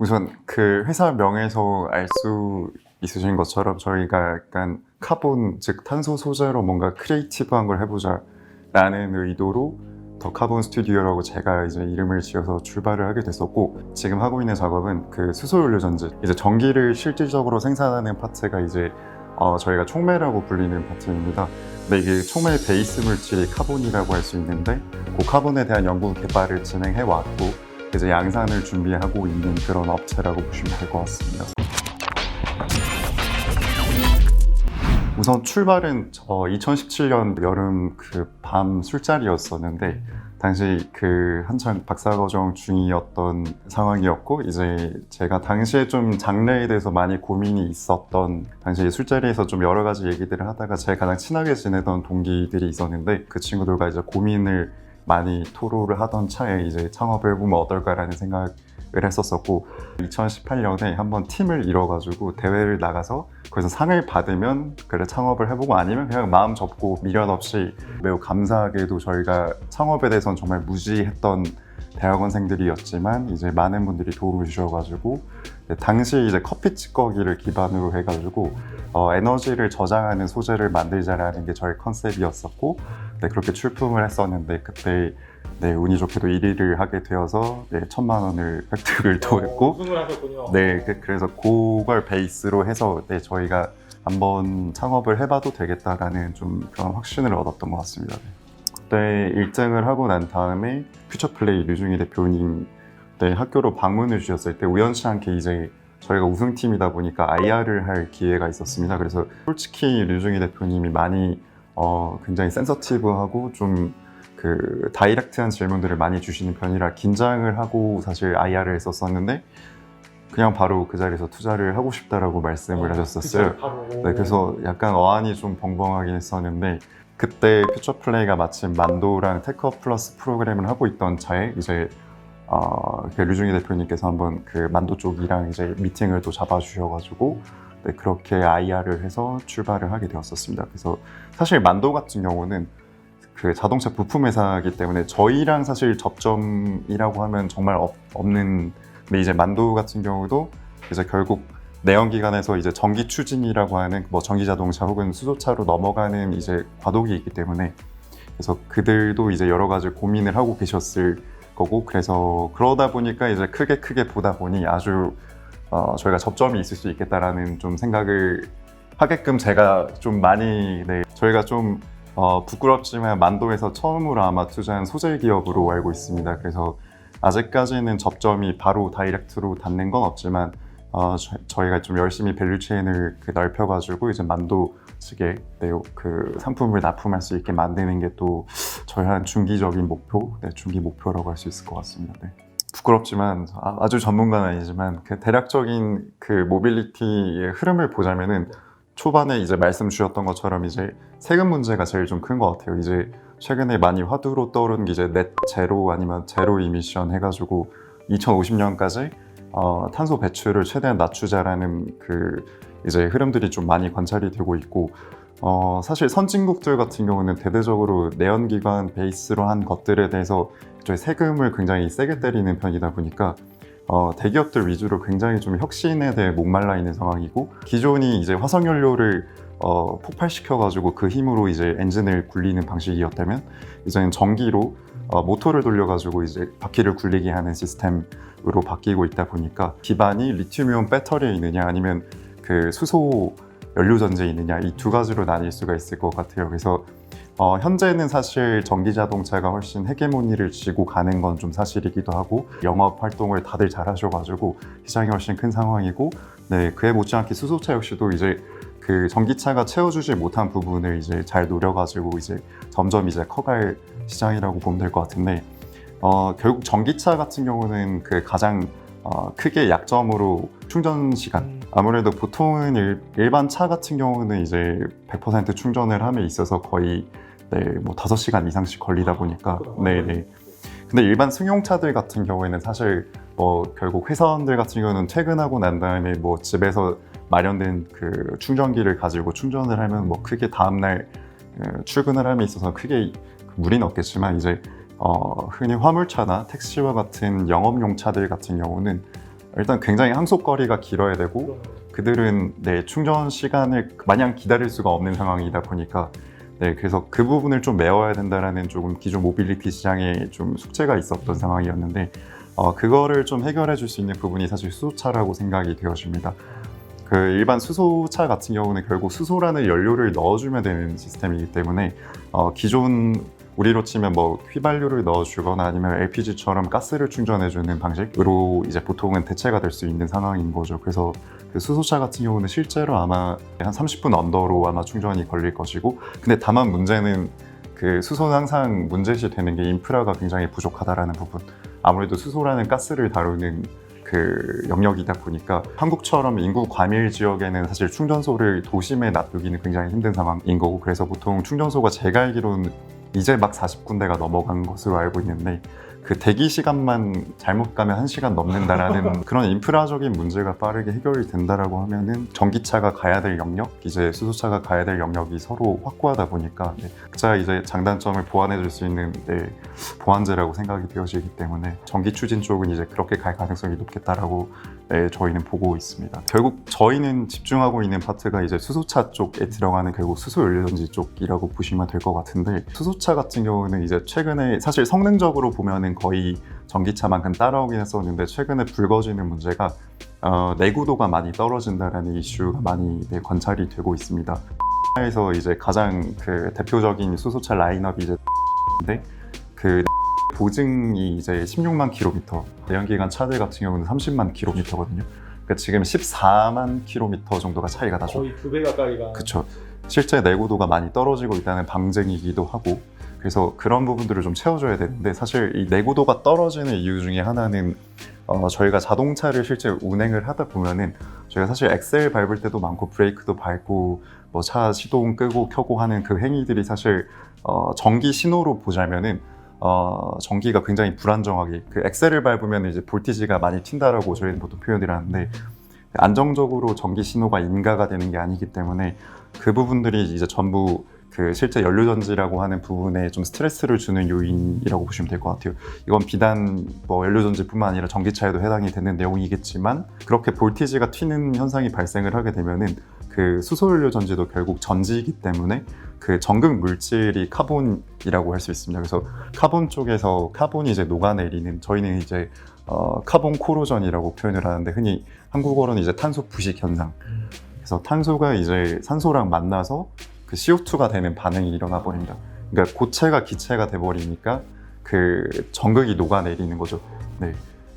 우선 그 회사 명에서 알 수 있으신 것처럼 저희가 약간 카본, 즉 탄소 소재로 뭔가 크리에이티브한 걸 해보자 라는 의도로 더 카본 스튜디오라고 제가 이제 이름을 지어서 출발을 하게 됐었고, 지금 하고 있는 작업은 그 수소연료 전지, 이제 전기를 실질적으로 생산하는 파트가 이제 저희가 촉매라고 불리는 파트입니다. 근데 이게 촉매의 베이스 물질이 카본이라고 할 수 있는데, 그 카본에 대한 연구 개발을 진행해 왔고 이제 양산을 준비하고 있는 그런 업체라고 보시면 될 것 같습니다. 우선 출발은 2017년 여름 그 밤 술자리였었는데, 당시 그 한창 박사과정 중이었던 상황이었고, 이제 제가 당시에 좀 장래에 대해서 많이 고민이 있었던, 당시 술자리에서 좀 여러 가지 얘기들을 하다가 제가 가장 친하게 지내던 동기들이 있었는데, 그 친구들과 이제 고민을 많이 토로를 하던 차에 이제 창업을 해보면 어떨까라는 생각을 했었었고, 2018년에 한번 팀을 이뤄가지고 대회를 나가서 거기서 상을 받으면 그래 창업을 해보고, 아니면 그냥 마음 접고 미련 없이, 매우 감사하게도 저희가 창업에 대해서는 정말 무지했던 대학원생들이었지만 이제 많은 분들이 도움을 주셔가지고, 당시 이제 커피 찌꺼기를 기반으로 해가지고 에너지를 저장하는 소재를 만들자라는 게 저희 컨셉이었었고, 그렇게 출품을 했었는데, 그때 운이 좋게도 1위를 하게 되어서 1,000만 원을 획득을 또 했고, 우승을 하셨군요. 그래서 그걸 베이스로 해서 저희가 한번 창업을 해봐도 되겠다라는 좀 그런 확신을 얻었던 것 같습니다. 그때 1등을 하고 난 다음에 퓨처플레이 류중희 대표님 학교로 방문을 주셨을 때, 우연치 않게 이제 저희가 우승팀이다 보니까 IR을 할 기회가 있었습니다. 그래서 솔직히 류중희 대표님이 많이 굉장히 센서티브하고 좀 그 다이렉트한 질문들을 많이 주시는 편이라 긴장을 하고 사실 IR을 했었는데, 그냥 바로 그 자리에서 투자를 하고 싶다라고 말씀을 하셨었어요. 그래서 약간 어안이 좀 벙벙하긴 했었는데, 그때 퓨처플레이가 마침 만도랑 테크업 플러스 프로그램을 하고 있던 차에 이제 그 류중희 대표님께서 한번 그 만도 쪽이랑 이제 미팅을 또 잡아주셔가지고 그렇게 IR을 해서 출발을 하게 되었었습니다. 그래서 사실 만도 같은 경우는 그 자동차 부품 회사이기 때문에 저희랑 사실 접점이라고 하면 정말 없는, 근데 이제 만도 같은 경우도 이제 결국 내연기관에서 이제 전기 추진이라고 하는 뭐 전기 자동차 혹은 수소차로 넘어가는 이제 과도기 있기 때문에, 그래서 그들도 이제 여러 가지 고민을 하고 계셨을 거고, 그래서 그러다 보니까 이제 크게 보다 보니 아주 저희가 접점이 있을 수 있겠다라는 좀 생각을 하게끔 제가 좀 많이 저희가 좀 부끄럽지만 만도에서 처음으로 아마 투자한 소재 기업으로 알고 있습니다. 그래서 아직까지는 접점이 바로 다이렉트로 닿는 건 없지만 저희가 좀 열심히 밸류체인을 넓혀가지고 이제 만도 측에 그 상품을 납품할 수 있게 만드는 게 또 저희 한 중기적인 목표, 중기 목표라고 할 수 있을 것 같습니다. 부끄럽지만 아주 전문가는 아니지만 그 대략적인 그 모빌리티의 흐름을 보자면은, 초반에 이제 말씀 주셨던 것처럼 이제 세금 문제가 제일 좀 큰 것 같아요. 이제 최근에 많이 화두로 떠오르는 게 이제 넷 제로 아니면 제로 이미션 해가지고 2050년까지 탄소 배출을 최대한 낮추자라는 그 이제 흐름들이 좀 많이 관찰이 되고 있고, 사실 선진국들 같은 경우는 대대적으로 내연기관 베이스로 한 것들에 대해서 저희 세금을 굉장히 세게 때리는 편이다 보니까 대기업들 위주로 굉장히 좀 혁신에 대해 목말라 있는 상황이고, 기존이 이제 화석연료를 폭발시켜가지고 그 힘으로 이제 엔진을 굴리는 방식이었다면, 이제는 전기로 모터를 돌려가지고 이제 바퀴를 굴리게 하는 시스템으로 바뀌고 있다 보니까, 기반이 리튬이온 배터리에 있느냐 아니면 그 수소 연료 전지에 있느냐, 이 두 가지로 나뉠 수가 있을 것 같아요. 그래서 현재는 사실 전기 자동차가 훨씬 헤게모니를 쥐고 가는 건 좀 사실이기도 하고, 영업 활동을 다들 잘 하셔가지고 시장이 훨씬 큰 상황이고, 그에 못지않게 수소차 역시도 이제 그 전기차가 채워주지 못한 부분을 이제 잘 노려가지고 이제 점점 이제 커갈 시장이라고 보면 될 것 같은데, 결국 전기차 같은 경우는 그 가장 크게 약점으로 충전 시간, 아무래도 보통은 일반 차 같은 경우는 이제 100% 충전을 함에 있어서 거의 뭐 5시간 이상씩 걸리다 보니까, 근데 일반 승용차들 같은 경우에는 사실 결국 회사원들 같은 경우는 퇴근하고 난 다음에 뭐 집에서 마련된 그 충전기를 가지고 충전을 하면 뭐 크게 다음날 출근을 함에 있어서 크게 무리는 없겠지만, 이제 흔히 화물차나 택시와 같은 영업용 차들 같은 경우는 일단 굉장히 항속거리가 길어야 되고 그들은 네, 충전 시간을 마냥 기다릴 수가 없는 상황이다 보니까 네, 그래서 그 부분을 좀 메워야 된다라는 조금 기존 모빌리티 시장에 좀 숙제가 있었던 상황이었는데 그거를 좀 해결해 줄 수 있는 부분이 사실 수소차라고 생각이 되어집니다. 그 일반 수소차 같은 경우는 결국 수소라는 연료를 넣어주면 되는 시스템이기 때문에 기존 우리로 치면 뭐 휘발유를 넣어주거나 아니면 LPG처럼 가스를 충전해주는 방식으로 이제 보통은 대체가 될 수 있는 상황인 거죠. 그래서 그 수소차 같은 경우는 실제로 아마 한 30분 언더로 아마 충전이 걸릴 것이고, 근데 다만 문제는 그 수소는 항상 문제시 되는 게 인프라가 굉장히 부족하다라는 부분. 아무래도 수소라는 가스를 다루는 그 영역이다 보니까 한국처럼 인구 과밀 지역에는 사실 충전소를 도심에 놔두기는 굉장히 힘든 상황인 거고, 그래서 보통 충전소가 제가 알기로는 이제 막 40군데가 넘어간 것으로 알고 있는데 그 대기 시간만 잘못 가면 1시간 넘는다라는 그런 인프라적인 문제가 빠르게 해결이 된다라고 하면은 전기차가 가야 될 영역, 이제 수소차가 가야 될 영역이 서로 확고하다 보니까 각자 이제 장단점을 보완해 줄 수 있는 보완제라고 생각이 되어지기 때문에 전기 추진 쪽은 이제 그렇게 갈 가능성이 높겠다라고 저희는 보고 있습니다. 결국 저희는 집중하고 있는 파트가 이제 수소차 쪽에 들어가는 결국 수소 연료전지 쪽이라고 보시면 될 것 같은데, 수소차 같은 경우는 이제 최근에 사실 성능적으로 보면은 거의 전기차만큼 따라오긴 했었는데 최근에 불거지는 문제가 내구도가 많이 떨어진다라는 이슈가 많이 관찰이 되고 있습니다. 에서 이제 가장 그 대표적인 수소차 라인업이 이제 인데 그 보증이 이제 16만 킬로미터, 내연기관 차들 같은 경우는 30만 킬로미터거든요. 그러니까 지금 14만 킬로미터 정도가 차이가 나죠. 거의 2배 가까이가. 그렇죠. 실제 내구도가 많이 떨어지고 있다는 방증이기도 하고, 그래서 그런 부분들을 좀 채워줘야 되는데, 사실 이 내구도가 떨어지는 이유 중에 하나는 저희가 자동차를 실제 운행을 하다 보면은 저희가 사실 엑셀 밟을 때도 많고 브레이크도 밟고 뭐 차 시동 끄고 켜고 하는 그 행위들이 사실 전기 신호로 보자면은 전기가 굉장히 불안정하게, 그 엑셀을 밟으면 이제 볼티지가 많이 튄다라고 저희는 보통 표현을 하는데, 안정적으로 전기 신호가 인가가 되는 게 아니기 때문에 그 부분들이 이제 전부 그 실제 연료전지라고 하는 부분에 좀 스트레스를 주는 요인이라고 보시면 될 것 같아요. 이건 비단 뭐 연료전지뿐만 아니라 전기차에도 해당이 되는 내용이겠지만, 그렇게 볼티지가 튀는 현상이 발생을 하게 되면은 그 수소연료전지도 결국 전지이기 때문에 그 전극 물질이 카본이라고 할 수 있습니다. 그래서 카본 쪽에서 카본이 이제 녹아내리는, 저희는 이제 카본 코로전이라고 표현을 하는데 흔히 한국어로는 이제 탄소 부식 현상. 그래서 탄소가 이제 산소랑 만나서 그 CO2가 되는 반응이 일어나 버립니다. 그러니까 고체가 기체가 돼 버리니까 그 전극이 녹아내리는 거죠. 네.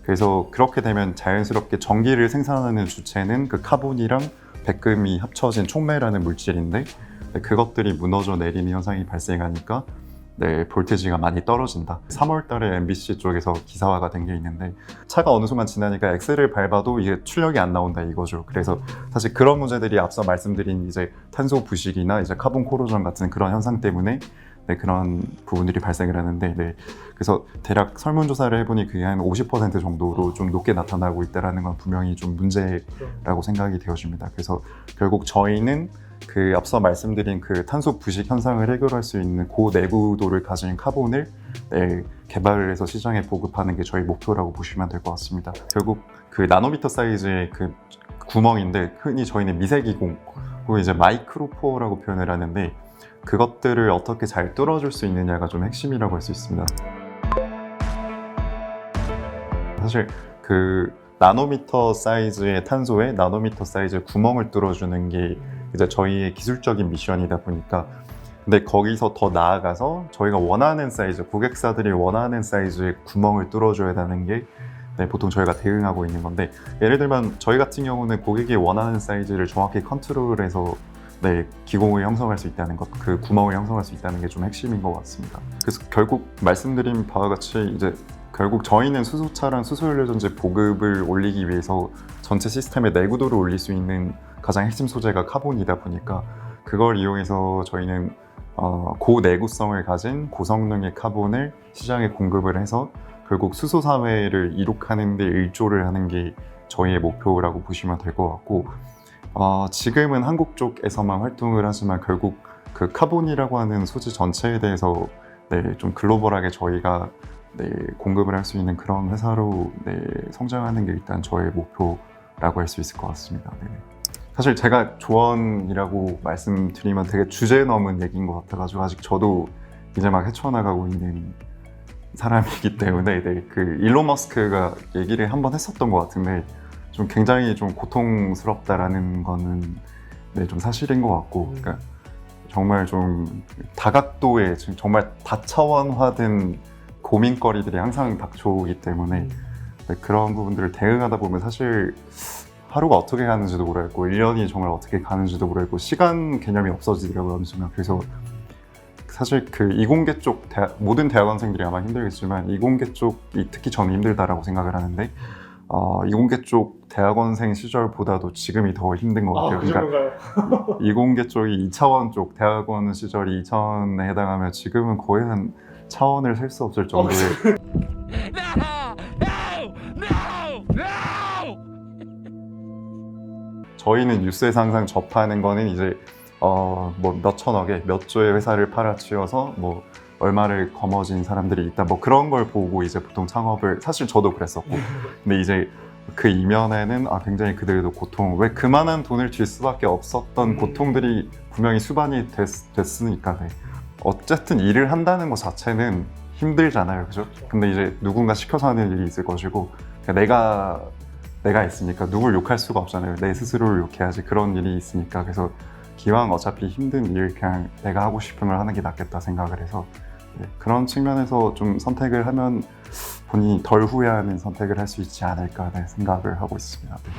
그래서 그렇게 되면 자연스럽게 전기를 생산하는 주체는 그 카본이랑 백금이 합쳐진 촉매라는 물질인데, 그것들이 무너져 내리는 현상이 발생하니까 볼티지가 많이 떨어진다. 3월 달에 MBC 쪽에서 기사화가 된 게 있는데, 차가 어느 순간 지나니까 엑셀을 밟아도 이게 출력이 안 나온다 이거죠. 그래서 사실 그런 문제들이 앞서 말씀드린 이제 탄소 부식이나 이제 카본 코로전 같은 그런 현상 때문에 그런 부분들이 발생을 하는데, 그래서 대략 설문조사를 해보니 그게 한 50% 정도로 좀 높게 나타나고 있다는 건 분명히 좀 문제라고 생각이 되어집니다. 그래서 결국 저희는 그 앞서 말씀드린 그 탄소 부식 현상을 해결할 수 있는 고내구도를 가진 카본을 개발을 해서 시장에 보급하는 게 저희 목표라고 보시면 될 것 같습니다. 결국 그 나노미터 사이즈의 그 구멍인데 흔히 저희는 미세기공 혹은 이제 마이크로포어라고 표현을 하는데, 그것들을 어떻게 잘 뚫어줄 수 있느냐가 좀 핵심이라고 할 수 있습니다. 사실 그 나노미터 사이즈의 탄소에 나노미터 사이즈의 구멍을 뚫어주는 게 이제 저희의 기술적인 미션이다 보니까, 근데 거기서 더 나아가서 저희가 원하는 사이즈, 고객사들이 원하는 사이즈의 구멍을 뚫어줘야 하는 게 보통 저희가 대응하고 있는 건데, 예를 들면 저희 같은 경우는 고객이 원하는 사이즈를 정확히 컨트롤해서 기공을 형성할 수 있다는 것, 그 구멍을 형성할 수 있다는 게 좀 핵심인 것 같습니다. 그래서 결국 말씀드린 바와 같이 이제 결국 저희는 수소차랑 수소연료전지 보급을 올리기 위해서 전체 시스템의 내구도를 올릴 수 있는 가장 핵심 소재가 카본이다 보니까, 그걸 이용해서 저희는 고내구성을 가진 고성능의 카본을 시장에 공급을 해서 결국 수소 사회를 이룩하는 데 일조를 하는 게 저희의 목표라고 보시면 될 것 같고, 지금은 한국 쪽에서만 활동을 하지만 결국 그 카본이라고 하는 소재 전체에 대해서 좀 글로벌하게 저희가 네, 공급을 할 수 있는 그런 회사로 네, 성장하는 게 일단 저의 목표라고 할 수 있을 것 같습니다. 네. 사실 제가 조언이라고 말씀드리면 되게 주제 넘은 얘기인 것 같아가지고 아직 저도 이제 막 헤쳐나가고 있는 사람이기 때문에 네, 그 일론 머스크가 얘기를 한번 했었던 것 같은데 좀 굉장히 좀 고통스럽다라는 거는 네, 좀 사실인 것 같고 그러니까 정말 좀 다각도의 지금 정말 다차원화된 고민거리들이 항상 닥쳐오기 때문에 네, 그런 부분들을 대응하다 보면 사실 하루가 어떻게 가는지도 모르겠고 1년이 정말 어떻게 가는지도 모르겠고 시간 개념이 없어지더라고요 어느 순간. 그래서 사실 그 이공계 쪽 모든 대학원생들이 아마 힘들겠지만 이공계 쪽이 특히 저는 힘들다라고 생각을 하는데 이공계 쪽 대학원생 시절보다도 지금이 더 힘든 것 같아요. 그러니까 이공계 쪽이 2차원 쪽 대학원 시절이 2차원에 해당하면 지금은 거의 한 차원을 셀 수 없을 정도의 저희는 뉴스에서 항상 접하는 거는 이제 뭐 몇천억에 몇 조의 회사를 팔아치워서 뭐 얼마를 거머쥔 사람들이 있다 뭐 그런 걸 보고 이제 보통 창업을 사실 저도 그랬었고 근데 이제 그 이면에는 굉장히 그들도 고통 왜 그만한 돈을 줄 수밖에 없었던 고통들이 분명히 수반이 됐으니까 네. 어쨌든 일을 한다는 것 자체는 힘들잖아요, 그죠? 근데 이제 누군가 시켜서 하는 일이 있을 것이고 내가 있으니까 누굴 욕할 수가 없잖아요. 내 스스로를 욕해야지 그런 일이 있으니까 그래서 기왕 어차피 힘든 일 그냥 내가 하고 싶은 걸 하는 게 낫겠다 생각을 해서 네, 그런 측면에서 좀 선택을 하면 본인이 덜 후회하는 선택을 할 수 있지 않을까 생각을 하고 있습니다. 네.